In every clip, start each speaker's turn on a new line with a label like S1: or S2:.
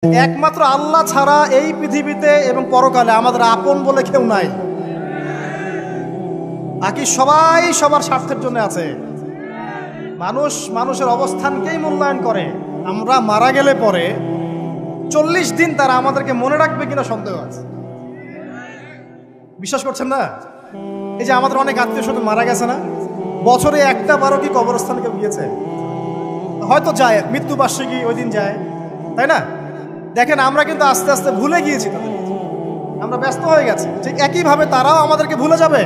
S1: একমাত্র আল্লাহ ছাড়া এই পৃথিবীতে এবং পরকালে আমাদের আপন বলে কেউ নাই। বাকি সবাই সবার স্বার্থের জন্য আছে। মানুষ মানুষের অবস্থানকেই মূল্যায়ন করে। আমরা মারা গেলে পরে 40 দিন তারা আমাদেরকে মনে রাখবে কিনা সন্দেহ আছে। বিশ্বাস করছেন না? এই যে আমাদের অনেক আত্মীয় স্বজন মারা গেছে না, বছরে একটা বারো কি কবরস্থানে কেউ গিয়েছে? হয়তো যায়, মৃত্যুবার্ষিকী ওই দিন যায়, তাই না? দেখেন আমরা কিন্তু আস্তে আস্তে ভুলে গিয়েছি তাদের, আমরা ব্যস্ত হয়ে গেছি। ঠিক একইভাবে তারাও আমাদেরকে ভুলে যাবে।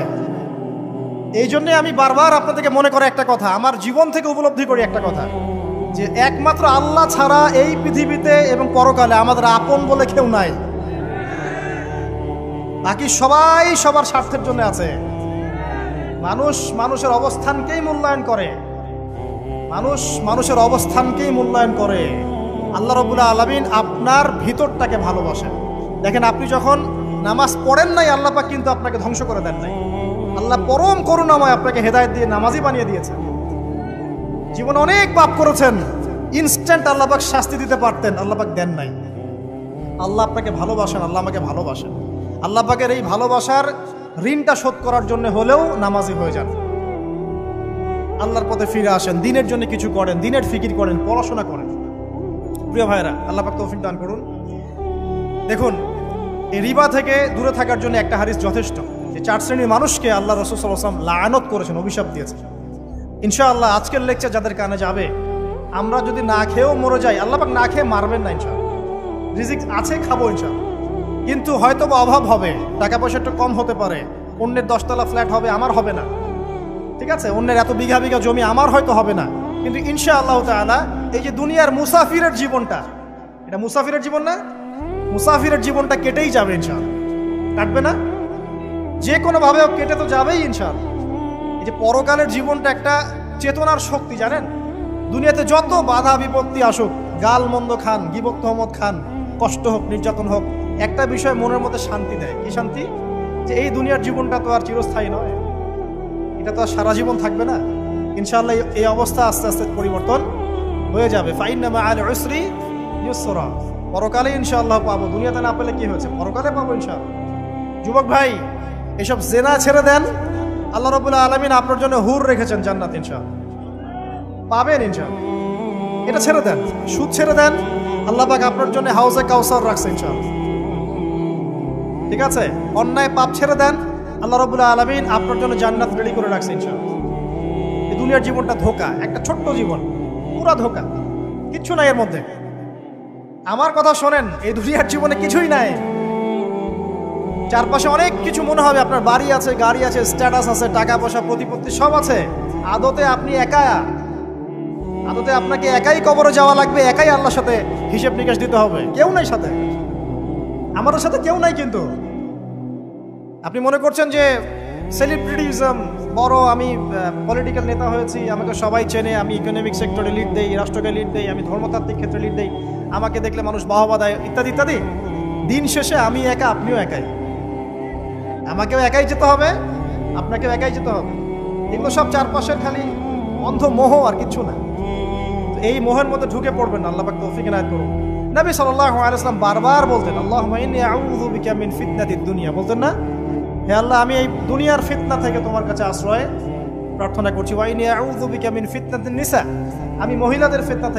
S1: এই জন্যে আমি বারবার আপনাদেরকে মনে করে একটা কথা, আমার জীবন থেকে উপলব্ধি করি একটা কথা, যে একমাত্র আল্লাহ ছাড়া এই পৃথিবীতে এবং পরকালে আমাদের আপন বলে কেউ নাই। বাকি সবাই সবার স্বার্থের জন্য আছে। মানুষ মানুষের অবস্থানকেই মূল্যায়ন করে। মানুষ মানুষের অবস্থানকেই মূল্যায়ন করে। আল্লাহ রাব্বুল আলামিন আপনার ভিতরটাকে ভালোবাসেন। দেখেন আপনি যখন নামাজ পড়েন নাই, আল্লাহ পাক কিন্তু আপনাকে ধ্বংস করে দেন নাই। আল্লাহ পরম করুণাময় আপনাকে হেদায়েত দিয়ে নামাজি বানিয়ে দিয়েছেন। জীবনে অনেক পাপ করেছেন, ইনস্ট্যান্ট আল্লাহ পাক শাস্তি দিতে পারতেন, আল্লাহ পাক দেন নাই। আল্লাহ আপনাকে ভালোবাসেন, আল্লাহ আমাকে ভালোবাসেন। আল্লাহ পাকের এই ভালোবাসার ঋণটা শোধ করার জন্য হলেও নামাজি হয়ে যান, আল্লাহর পথে ফিরে আসেন, দিনের জন্য কিছু করেন, দিনের ফিকির করেন, পড়াশোনা করেন। প্রিয় ভাইরা, আল্লাহ পাক তৌফিক দান করুন। দেখুন, এই রিবা থেকে দূরে থাকার জন্য একটা হাদিস যথেষ্ট, যে 4 শ্রেণীর মানুষকে আল্লাহ রাসূল সাল্লাল্লাহু আলাইহি ওয়াসাল্লাম লাআনত করেছেন, অভিশাপ দিয়েছেন। ইনশাআল্লাহ আজকের লেকচার যাদের কানে যাবে, আমরা যদি না খেয়েও মরে যাই, আল্লাহ পাক না খেয়ে মারবেন না ইনশাআল্লাহ। রিজিক আছে, খাবো ইনশাআল্লাহ। কিন্তু হয়তো বা অভাব হবে, টাকা পয়সা একটু কম হতে পারে, অন্যের 10 তলা ফ্ল্যাট হবে, আমার হবে না, ঠিক আছে? অন্যের এত বিঘা বিঘা জমি আমার হয়তো হবে না। কিন্তু ইনশাআল্লাহ তাআলা এই যে দুনিয়ার মুসাফিরের জীবনটা, এটা মুসাফিরের জীবন না? মুসাফিরের জীবনটা কেটেই যাবে ইনশাআল্লাহ। কাটবে না? যে কোনোভাবে কেটে তো যাবেই ইনশাআল্লাহ। এই যে পরকালের জীবনটা একটা চেতনার শক্তি, জানেন? দুনিয়াতে যত বাধা বিপত্তি আসুক, গাল মন্দ খান, গীবত তহমত খান, কষ্ট হোক, নির্যাতন হোক, একটা বিষয় মনের মধ্যে শান্তি দেয়। কি শান্তি? যে এই দুনিয়ার জীবনটা তো আর চিরস্থায়ী নয়, এটা তো আর সারা জীবন থাকবে না। ইনশাআল্লাহ এই অবস্থা আস্তে আস্তে পরিবর্তন হয়ে যাবে। ফাইন্না মাআল উসরি ইউসরা, পরকালে ইনশাআল্লাহ পাবো। দুনিয়াতে না পেলে কি হয়েছে, পরকালে পাবো ইনশাআল্লাহ। যুবক ভাই, এসব জেনা ছেড়ে দেন, আল্লাহ রাব্বুল আলামিন আপনার জন্য হুর রেখেছেন জান্নাত, ইনশাআল্লাহ পাবেন ইনশাআল্লাহ। এটা ছেড়ে দেন, সুদ ছেড়ে দেন, আল্লাহ পাক আপনার জন্য হাউজে কাউসার রাখছে ইনশাআল্লাহ, ঠিক আছে? অন্যায় পাপ ছেড়ে দেন, আল্লাহ রাব্বুল আলামিন আপনার জন্য জান্নাত রেডি করে রাখছে ইনশাআল্লাহ। এই দুনিয়ার জীবনটা ধোঁকা, একটা ছোট্ট জীবন, পুরা ধোঁকা, কিচ্ছু নাই এর মধ্যে। আমার কথা শোনেন, এই দুনিয়ার জীবনে কিছুই নাই। চারপাশে অনেক কিছু মনে হবে, আপনার বাড়ি আছে, গাড়ি আছে, স্ট্যাটাস আছে, টাকা পয়সা, প্রতিপত্তি সব আছে। আদতে আপনি একা, আদতে আপনাকে একাই কবরে যাওয়া লাগবে, একাই আল্লাহর সাথে হিসেব নিকাশ দিতে হবে। কেউ নাই সাথে, আমাদের সাথে কেউ নাই। কিন্তু আপনি মনে করছেন যে সেলিব্রিটিজম, বড় আমি পলিটিক্যাল নেতা হয়েছি, আমাকে সবাই চেনে, আমি ইকোনমিক সেক্টরে লিড দেই, রাষ্ট্রকে লিড দেই, আমি ধর্মতাত্ত্বিক ক্ষেত্রে লিড দেই, আমাকে দেখলে মানুষ বাহবা দেয়, ইত্যাদি ইত্যাদি। দিন শেষে আমি একা, আপনিও একাই, আমাকেও একাই যেতে হবে, আপনাকেও একাই যেতে হবে। এগুলো সব চারপাশের খালি অন্ধ মোহ, আর কিছু না। এই মোহের মধ্যে ঢুকে পড়বেন না, আল্লাহ পাক তৌফিক ইনায়াত করুন। নবী সাল্লাল্লাহু আলাইহি ওয়াসাল্লাম বারবার বলতেন, আল্লাহুম্মা ইন্নী আউযু বিকা মিন ফিতনাতিদ দুনিয়া, বলতেন না? হে আল্লাহ, আমি এই দুনিয়ার ফিতনা থেকে তোমার কাছে আশ্রয় প্রার্থনা করছি। ওয়া ইন্নী আউযু বিকা মিন ফিতনাতিন নিসা, আমি মহিলাদের ফিতনা থেকে